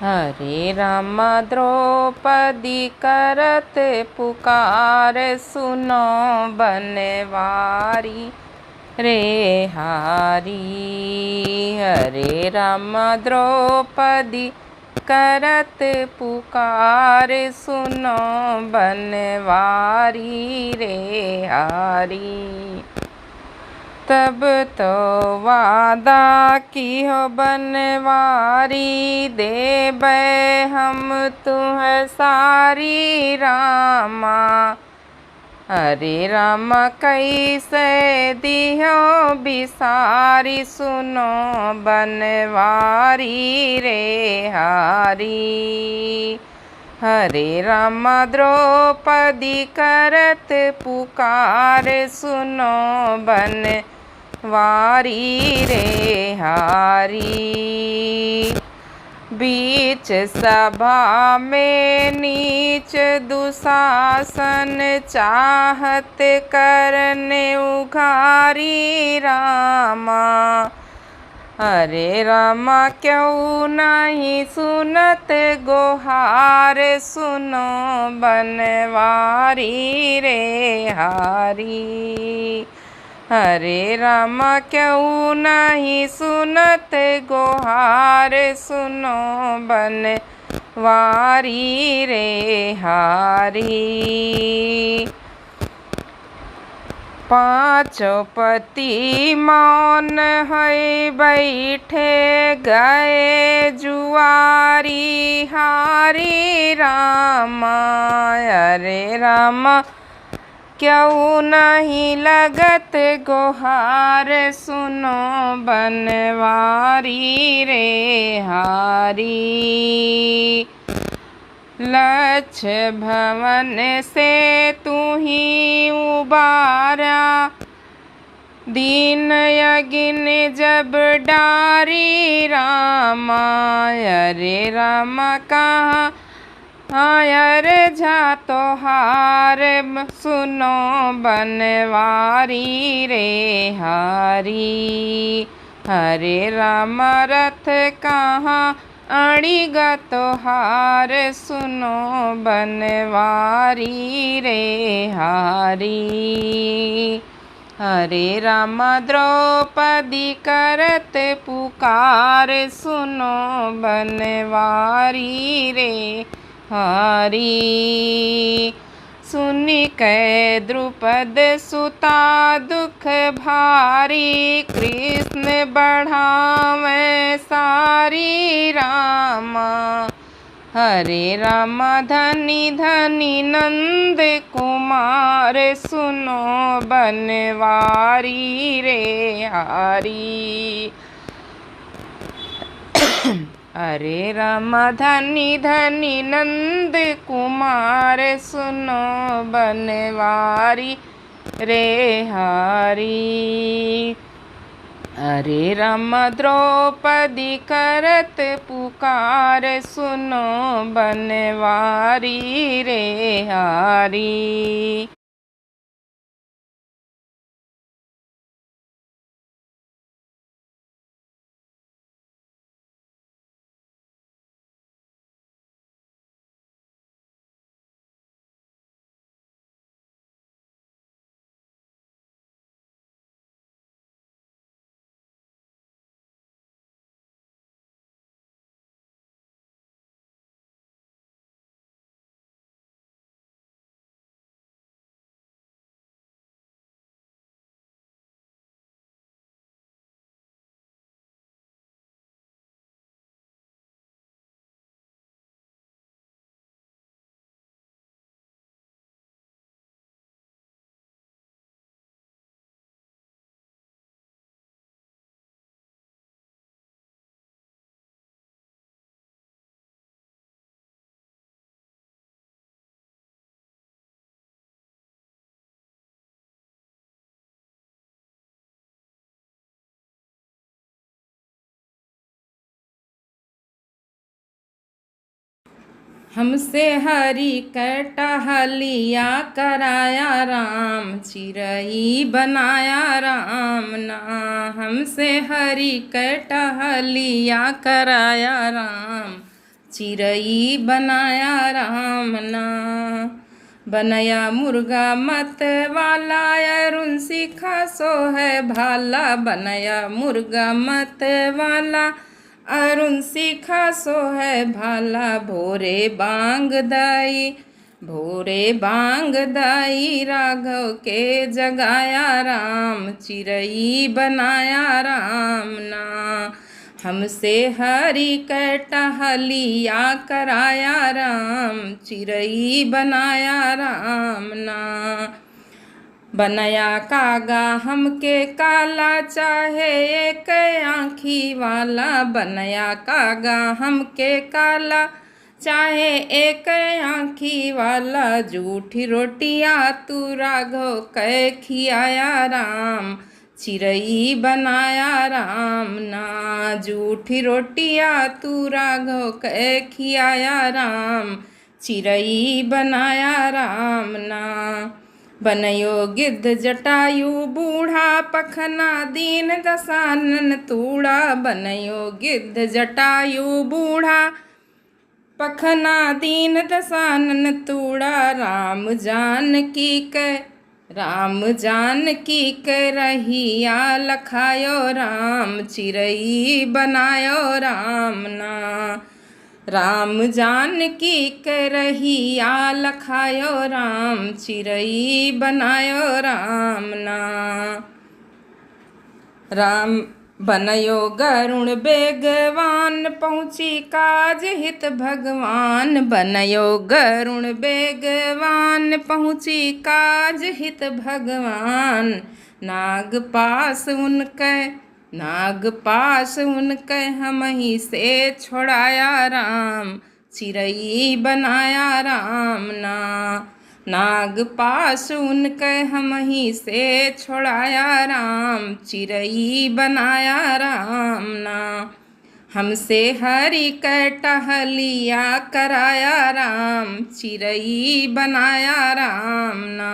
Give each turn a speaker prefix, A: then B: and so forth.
A: हरे राम द्रौपदी करत पुकार, सुनो बनवारी रे हारी। हरे राम द्रौपदी करत पुकार, सुनो बनवारी रे हारी। तब तो वादा किहो बनवारी, देबै हम तुह सारी रामा। हरे राम कैसे दिहो बिसारी, सुनो बनवारी रे हारी। हरे राम द्रौपदी करत पुकार, सुनो बनवारी रे हारी। बीच सभा में नीच दुशासन, चाहत करने उघारी रामा। हरे रामा क्यों नहीं सुनत गोहार, सुनो बनवारी रे हारी। हरे रामा क्यों नहीं सुनत गोहार, सुनो बनवारी रे हारी। पांचों पति मौन है बैठे, गए जुआरी हारी रामा। हरे रामा क्यों नहीं लगत गोहार, सुनो बनवारी रे हारी। लक्ष भवन से तू ही उबारा, दीन यगिन जब डारी रामा। हरे रामा कहाँ आयर जा तोहार, सुनो बनवारी रे हारी। हरे राम रथ कहाँ अड़िगा तोहार, सुनो बनवारी रे हारी। हरे राम द्रौपदी करत पुकार, सुनो बनवारी रे हारी। सुनि कै द्रुपद सुता दुख भारी, कृष्ण बढ़ावे सारी रामा। हरे राम धनी धनी नंद कुमार, सुनो बनवारी रे हारी। हरे राम धनी धनी नंद कुमार, सुनो बनवारी रे हारी। हरे राम द्रौपदी करत पुकार, सुनो बनवारी रे हारी। हमसे हरि कटहलिया कराया राम, चिरई बनाया राम ना। हमसे हरि कटहलिया कराया राम, चिरई बनाया राम ना। बनया मुर्गा मत वाला अरुण सिखा सो है भाला। बनया मुर्गा मत वाला अरुण सिखा सो है भाला। भोरे बांग दाई राघव के जगाया राम। चिरई बनाया राम ना। हमसे हरि कै टहलिया कराया राम। चिरई बनाया राम ना। बनया कागा हमके काला चाहे एक आँखी वाला। बनया कागा हमके काला चाहे एक आँखी वाला। जूठी रोटियाँ तू राघव कै खियाया राम। चिरई बनाया राम ना। जूठी रोटियाँ तू राघव कै खियाया राम। चिरई बनाया राम ना। बनयो गिद्ध जटायु बूढ़ा पखना दीन दसानन तूड़ा। बनयो गिद्ध जटायु बूढ़ा पखना दीन दसानन तूड़ा। राम जानकी कै रहिया लखायो राम। चिरई बनायो राम ना। राम जानकी कै रहिया लखायो राम। चिरई बनायो राम ना। राम बनयो गरुण बेगवान पहुँची काज हित भगवान। बनयो गरुण बेगवान पहुँची काज हित भगवान। नाग पास उनकै हमहि से छोड़ाया राम। चिरई बनाया राम ना। नाग पास उनकै हमहि से छोड़ाया राम। चिरई बनाया राम ना। हमसे हरि कै टहलिया कराया राम। चिरई बनाया राम ना।